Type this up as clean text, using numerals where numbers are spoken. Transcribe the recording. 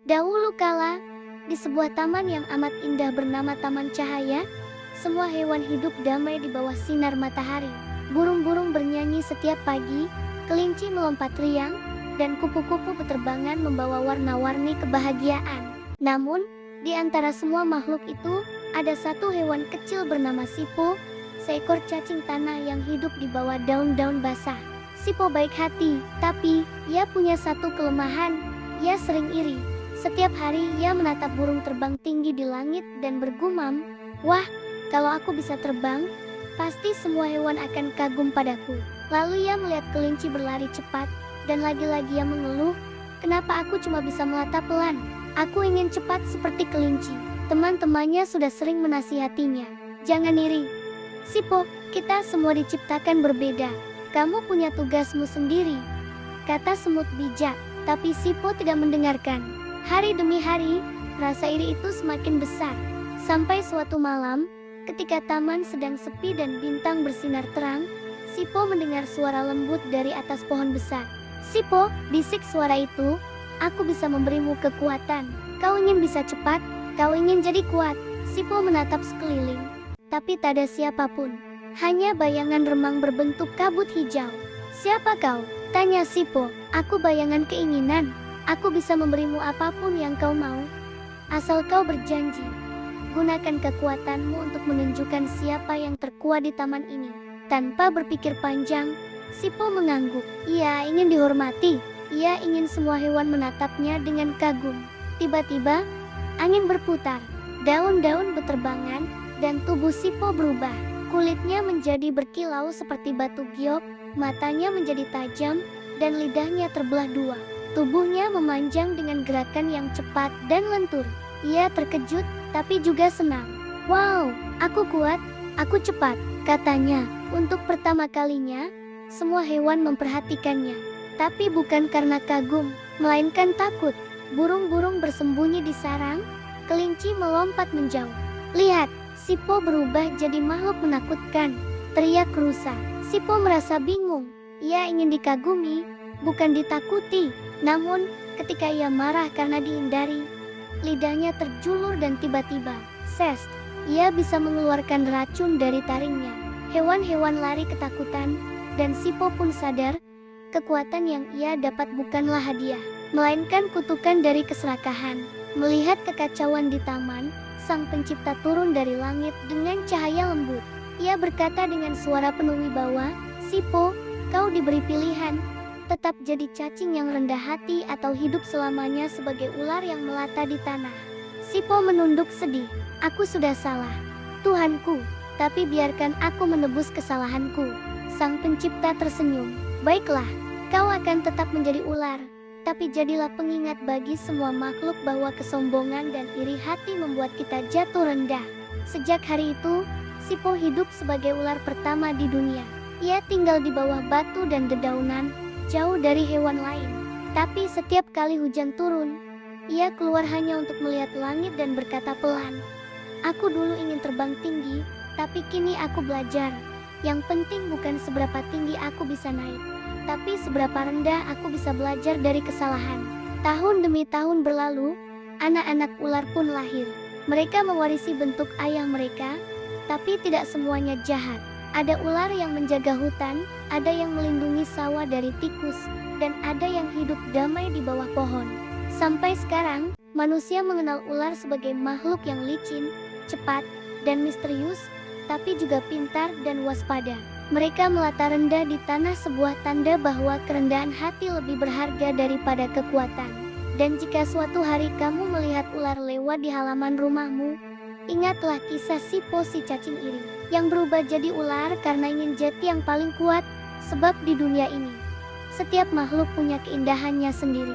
Dahulu kala, di sebuah taman yang amat indah bernama Taman Cahaya, semua hewan hidup damai di bawah sinar matahari. Burung-burung bernyanyi setiap pagi, kelinci melompat riang, dan kupu-kupu beterbangan membawa warna-warni kebahagiaan. Namun, di antara semua makhluk itu, ada satu hewan kecil bernama Sipo, seekor cacing tanah yang hidup di bawah daun-daun basah. Sipo baik hati, tapi ia punya satu kelemahan, ia sering iri. Setiap hari ia menatap burung terbang tinggi di langit dan bergumam, "Wah, kalau aku bisa terbang, pasti semua hewan akan kagum padaku." Lalu ia melihat kelinci berlari cepat, dan lagi-lagi ia mengeluh, "Kenapa aku cuma bisa melata pelan? Aku ingin cepat seperti kelinci." Teman-temannya sudah sering menasihatinya, "Jangan iri, Sipo, kita semua diciptakan berbeda. Kamu punya tugasmu sendiri," kata semut bijak. Tapi Sipo tidak mendengarkan. Hari demi hari, rasa iri itu semakin besar. Sampai suatu malam, ketika taman sedang sepi dan bintang bersinar terang, Sipo mendengar suara lembut dari atas pohon besar. "Sipo," bisik suara itu, "aku bisa memberimu kekuatan. Kau ingin bisa cepat? Kau ingin jadi kuat?" Sipo menatap sekeliling, tapi tak ada siapapun. Hanya bayangan remang berbentuk kabut hijau. "Siapa kau?" tanya Sipo. "Aku bayangan keinginan. Aku bisa memberimu apapun yang kau mau, asal kau berjanji. Gunakan kekuatanmu untuk menunjukkan siapa yang terkuat di taman ini." Tanpa berpikir panjang, Sipo mengangguk. Ia ingin dihormati. Ia ingin semua hewan menatapnya dengan kagum. Tiba-tiba, angin berputar, daun-daun beterbangan, dan tubuh Sipo berubah. Kulitnya menjadi berkilau seperti batu giok, matanya menjadi tajam, dan lidahnya terbelah dua. Tubuhnya memanjang dengan gerakan yang cepat dan lentur. Ia terkejut, tapi juga senang. "Wow, aku kuat, aku cepat," katanya. Untuk pertama kalinya, semua hewan memperhatikannya. Tapi bukan karena kagum, melainkan takut. Burung-burung bersembunyi di sarang, kelinci melompat menjauh. "Lihat, Sipo berubah jadi makhluk menakutkan," teriak rusa. Sipo merasa bingung. Ia ingin dikagumi, bukan ditakuti. Namun, ketika ia marah karena dihindari, lidahnya terjulur dan tiba-tiba, ses, ia bisa mengeluarkan racun dari taringnya. Hewan-hewan lari ketakutan, dan Sipo pun sadar, kekuatan yang ia dapat bukanlah hadiah, melainkan kutukan dari keserakahan. Melihat kekacauan di taman, Sang Pencipta turun dari langit dengan cahaya lembut. Ia berkata dengan suara penuh wibawa, "Sipo, kau diberi pilihan. Tetap jadi cacing yang rendah hati atau hidup selamanya sebagai ular yang melata di tanah." Sipo menunduk sedih. "Aku sudah salah, Tuhanku, tapi biarkan aku menebus kesalahanku." Sang Pencipta tersenyum. "Baiklah, kau akan tetap menjadi ular, tapi jadilah pengingat bagi semua makhluk bahwa kesombongan dan iri hati membuat kita jatuh rendah." Sejak hari itu, Sipo hidup sebagai ular pertama di dunia. Ia tinggal di bawah batu dan dedaunan, jauh dari hewan lain. Tapi setiap kali hujan turun, ia keluar hanya untuk melihat langit dan berkata pelan, "Aku dulu ingin terbang tinggi, tapi kini aku belajar. Yang penting bukan seberapa tinggi aku bisa naik, tapi seberapa rendah aku bisa belajar dari kesalahan." Tahun demi tahun berlalu, anak-anak ular pun lahir. Mereka mewarisi bentuk ayah mereka, tapi tidak semuanya jahat. Ada ular yang menjaga hutan, ada yang melindungi sawah dari tikus, dan ada yang hidup damai di bawah pohon. Sampai sekarang, manusia mengenal ular sebagai makhluk yang licin, cepat, dan misterius, tapi juga pintar dan waspada. Mereka melata rendah di tanah, sebuah tanda bahwa kerendahan hati lebih berharga daripada kekuatan. Dan jika suatu hari kamu melihat ular lewat di halaman rumahmu, ingatlah kisah Sipo si cacing iri, yang berubah jadi ular karena ingin jadi yang paling kuat. Sebab di dunia ini, setiap makhluk punya keindahannya sendiri.